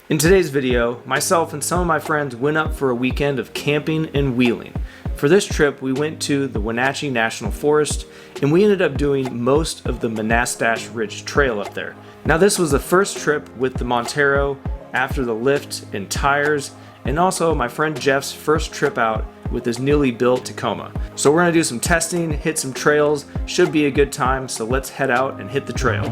In today's video, myself and some of my friends went up for a weekend of camping and wheeling. For this trip, we went to the Wenatchee National Forest, and we ended up doing most of the Manastash Ridge Trail up there. Now this was the first trip with the Montero after the lift and tires, and also my friend Jeff's first trip out with his newly built Tacoma. So we're gonna do some testing, hit some trails, should be a good time, so let's head out and hit the trail.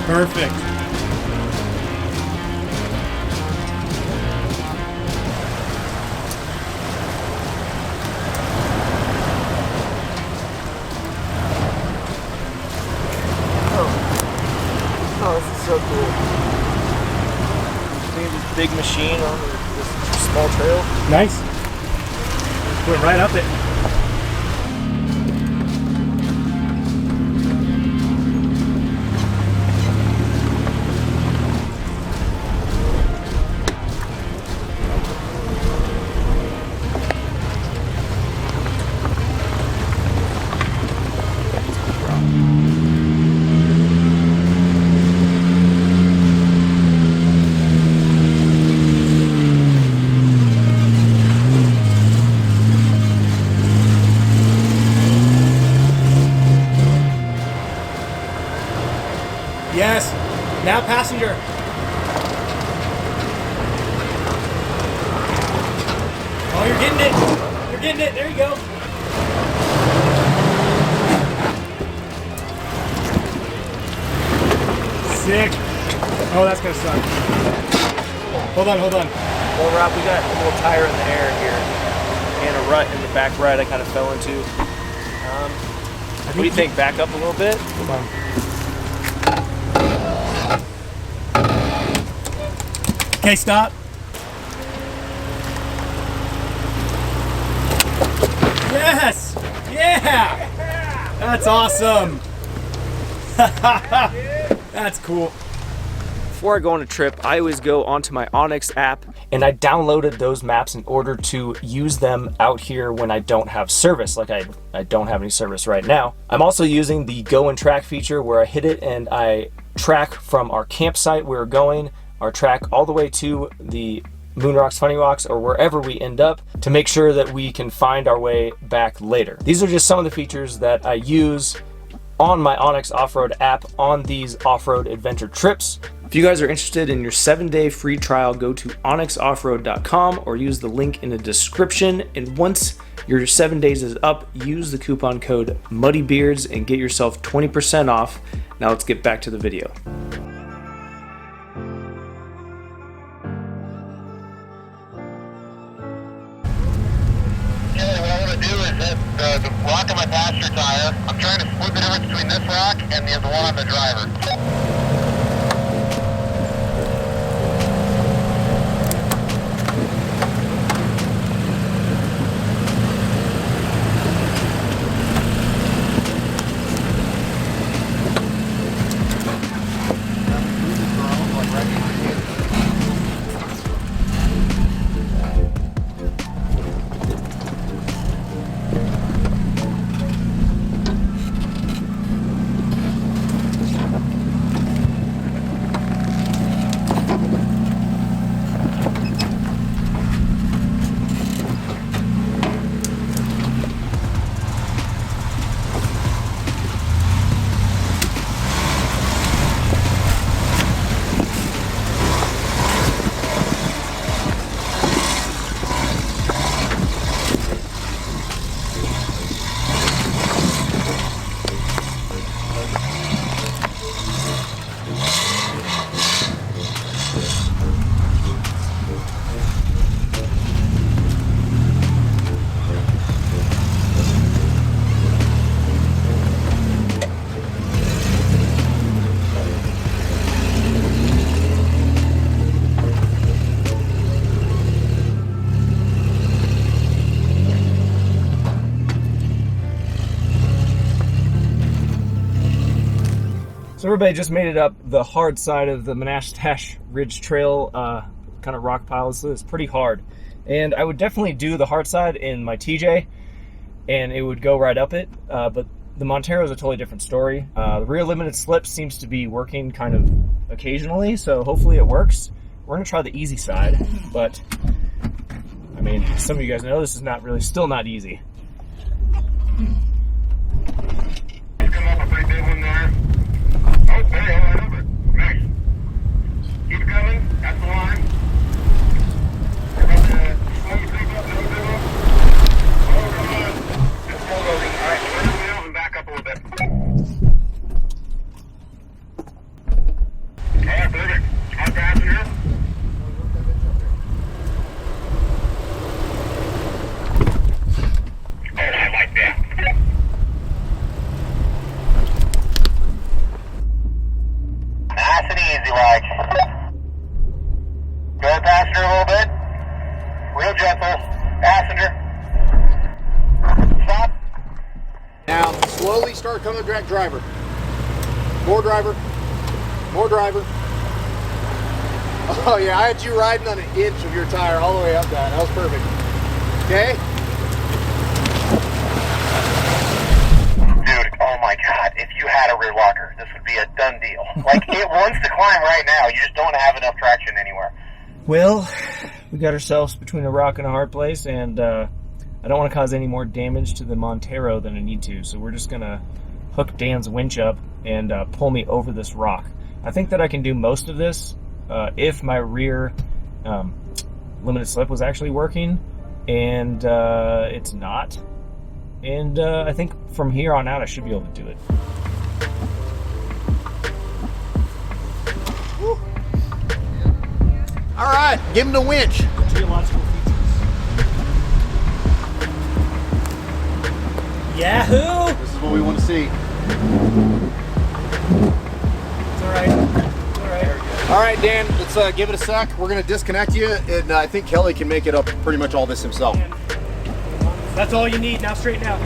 Perfect. Oh, this is so cool. Seeing this big machine on this small trail. Nice. We're right up it. Yes. Now passenger. Oh, you're getting it. You're getting it. There you go. Sick. Oh, that's gonna suck. Hold on, hold on. Well, Rob, we got a little tire in the air here and a rut in the back right I kind of fell into. What do you think? Back up a little bit? Hold on. Okay, stop. Yes! Yeah! That's awesome. That's cool. Before I go on a trip, I always go onto my Onix app and I downloaded those maps in order to use them out here when I don't have service, like I don't have any service right now. I'm also using the Go and Track feature where I hit it and I track from our campsite where we're going, our track all the way to the Moon Rocks, Funny Rocks, or wherever we end up to make sure that we can find our way back later. These are just some of the features that I use on my Onix off-road app on these off-road adventure trips. If you guys are interested in your 7-day free trial, go to onyxoffroad.com or use the link in the description. And once your 7 days is up, use the coupon code MuddyBeards and get yourself 20% off. Now let's get back to the video. The rock on my passenger tire. I'm trying to split the difference between this rock and the one on the driver. everybody just made it up the hard side of the Manastash Ridge Trail, kind of rock piles. So it's pretty hard. And I would definitely do the hard side in my TJ, and it would go right up it. But the Montero is a totally different story. The rear limited slip seems to be working kind of occasionally, so hopefully it works. We're gonna try the easy side, but I mean, some of you guys know this is still not easy. Come up a pretty big one there. Oh, hey, all right over. Nice. Keep it coming. That's the line. You're about to slow your creep up a little bit. Oh, come on. It's still loading. All right, turn it out and back up a little bit. All right, perfect. Hot passenger. Oh, I like that. Nice and easy, like. Go ahead, passenger a little bit. Real gentle. Passenger. Stop. Now, slowly start coming back, driver. More driver. More driver. Oh yeah, I had you riding on an inch of your tire all the way up that. That was perfect. Okay? Dude, oh my god, if you had a rear locker, this would be a done deal. Like, it wants to climb right now, you just don't have enough traction anywhere. Well, we got ourselves between a rock and a hard place, and I don't want to cause any more damage to the Montero than I need to, so we're just gonna hook Dan's winch up and pull me over this rock. I think that I can do most of this if my rear limited slip was actually working, and it's not. And I think from here on out I should be able to do it. Woo. All right, give him the winch. Geological features. Yahoo! This is what we want to see. It's all right. It's all right. All right, Dan, let's give it a sec. We're going to disconnect you, and I think Kelly can make it up pretty much all this himself. That's all you need. Now straighten out.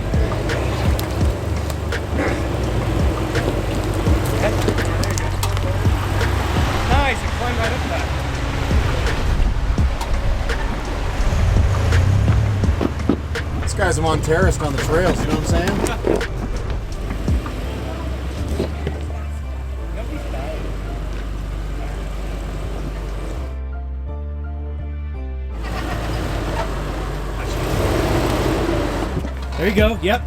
Nice, it climbed right up that. This guy's a Monterist on the trails, you know what I'm saying? There you go. Yep.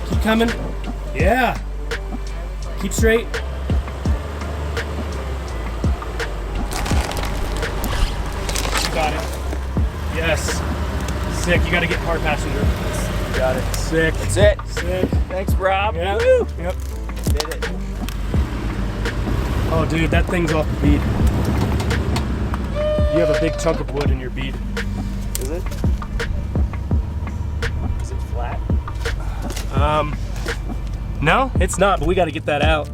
Keep coming. Yeah. Keep straight. You got it. Yes. Sick. You got to get hard passenger. You got it. Sick. That's it. Sick. Thanks, Rob. Yeah. Woo. Yep. Did it. Oh, dude, that thing's off the bead. You have a big chunk of wood in your bead. Is it? Is it flat? No, it's not, but we got to get that out.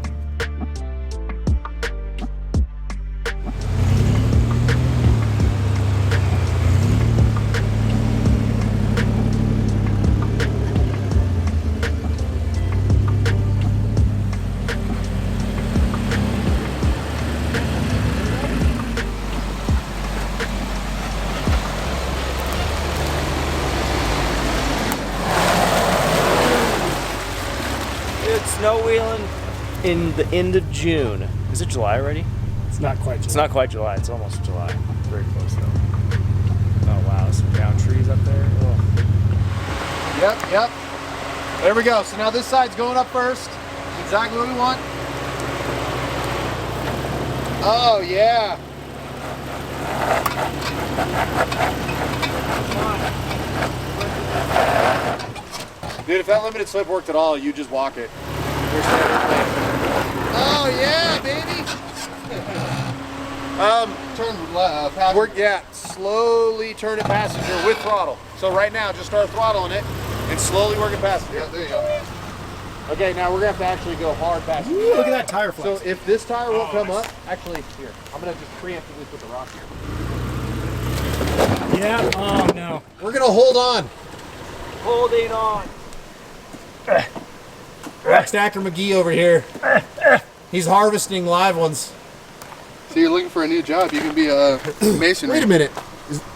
Snow wheeling in the end of June. Is it July already? It's not quite. It's not quite July. It's almost July. Very close though. Oh wow, some down trees up there. Oh. Yep. There we go. So now this side's going up first. Exactly what we want. Oh yeah. Dude, if that limited slip worked at all, you just walk it. Oh yeah, baby! Turn passenger. Yeah, slowly turn it passenger with throttle. So right now, just start throttling it and slowly work it passenger. Yeah, there you go. Okay, now we're gonna have to actually go hard passenger. Ooh, look at that tire flex. So if this tire won't come up, actually, here, I'm gonna just preemptively put the rock here. Yeah. Oh no. We're gonna hold on. Holding on. Rock Stacker McGee over here. He's harvesting live ones. So you're looking for a new job. You can be a masonry. Wait a minute.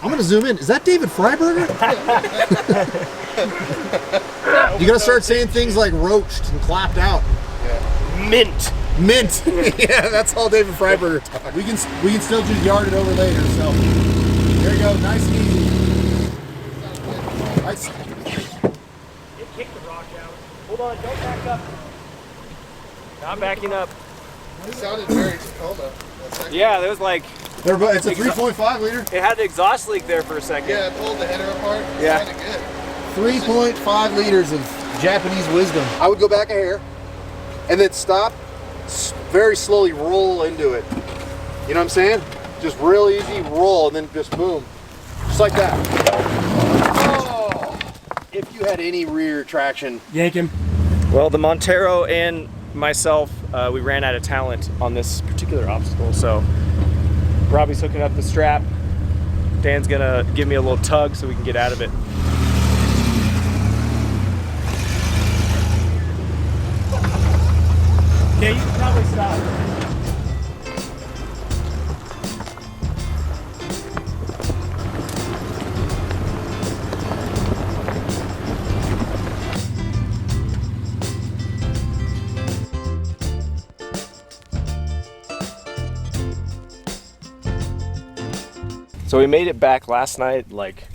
I'm going to zoom in. Is that David Freiberger? You got to start saying things like roached and clapped out. Yeah. Mint. Mint. Yeah, that's all David Freiberger talk. We can still just yard it over later. So there you go. Nice and easy. Nice. It kicked the rock out. Hold on, don't back up. Not backing up. It sounded very Tacoma. Yeah, there was like... It's a 3.5 liter. It had an exhaust leak there for a second. Yeah, it pulled the header apart. It Yeah. sounded good. 3.5 liters of Japanese wisdom. I would go back a hair and then stop, very slowly roll into it. You know what I'm saying? Just real easy roll and then just boom. Just like that. Oh! If you had any rear traction. Yank him. Well, the Montero and myself, we ran out of talent on this particular obstacle, so Robbie's hooking up the strap. Dan's gonna give me a little tug so we can get out of it. Okay, you can probably stop. So we made it back last night, like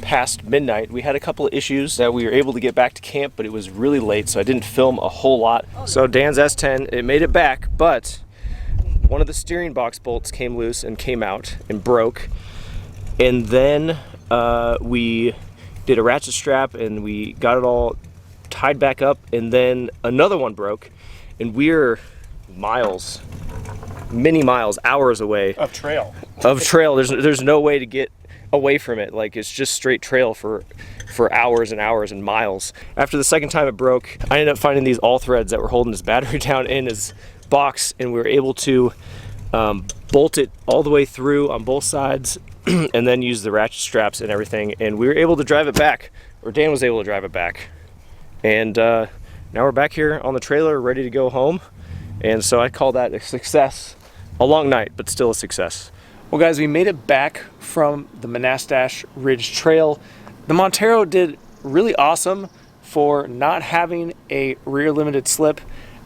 past midnight. We had a couple of issues that we were able to get back to camp, but it was really late, so I didn't film a whole lot. So Dan's S10, it made it back, but one of the steering box bolts came loose and came out and broke. And then we did a ratchet strap and we got it all tied back up, and then another one broke, and we're miles, many miles, hours away Of trail. There's no way to get away from it. Like, it's just straight trail for hours and hours and miles. After the second time it broke, I ended up finding these all threads that were holding his battery down in his box, and we were able to bolt it all the way through on both sides and then use the ratchet straps and everything, and we were able to drive it back, or Dan was able to drive it back. And now we're back here on the trailer ready to go home, and so I call that a success. A long night, but still a success. Well guys, we made it back from the Manastash Ridge Trail. The Montero did really awesome for not having a rear limited slip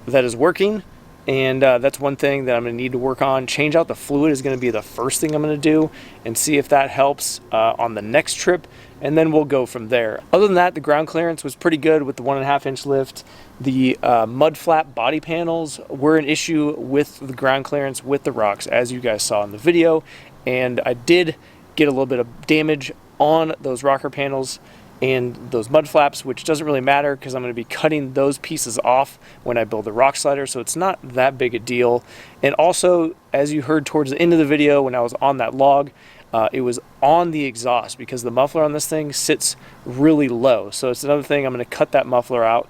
that is working, and that's one thing that I'm going to need to work on. Change out the fluid is going to be the first thing I'm going to do, and see if that helps on the next trip, and then we'll go from there. Other than that, the ground clearance was pretty good with the 1.5 inch lift. The mud flap body panels were an issue with the ground clearance with the rocks, as you guys saw in the video, and I did get a little bit of damage on those rocker panels and those mud flaps, which doesn't really matter because I'm going to be cutting those pieces off when I build the rock slider, so it's not that big a deal. And also, as you heard towards the end of the video when I was on that log, it was on the exhaust because the muffler on this thing sits really low. So it's another thing. I'm going to cut that muffler out,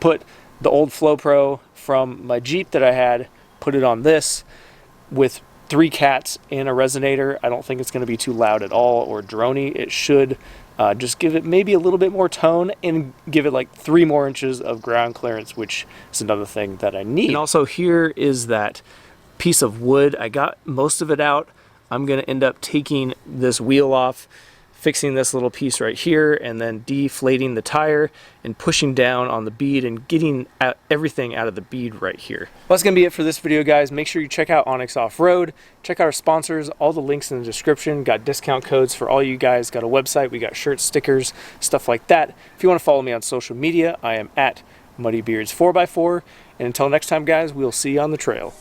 put the old Flow Pro from my Jeep that I had, put it on this with 3 cats and a resonator. I don't think it's going to be too loud at all or droney. It should just give it maybe a little bit more tone and give it like 3 more inches of ground clearance, which is another thing that I need. And also, here is that piece of wood. I got most of it out. I'm going to end up taking this wheel off, fixing this little piece right here, and then deflating the tire and pushing down on the bead and getting everything out of the bead right here. Well, that's going to be it for this video, guys. Make sure you check out Onyx Off-Road. Check out our sponsors. All the links in the description. Got discount codes for all you guys. Got a website. We got shirts, stickers, stuff like that. If you want to follow me on social media, I am at MuddyBeards4x4. And until next time, guys, we'll see you on the trail.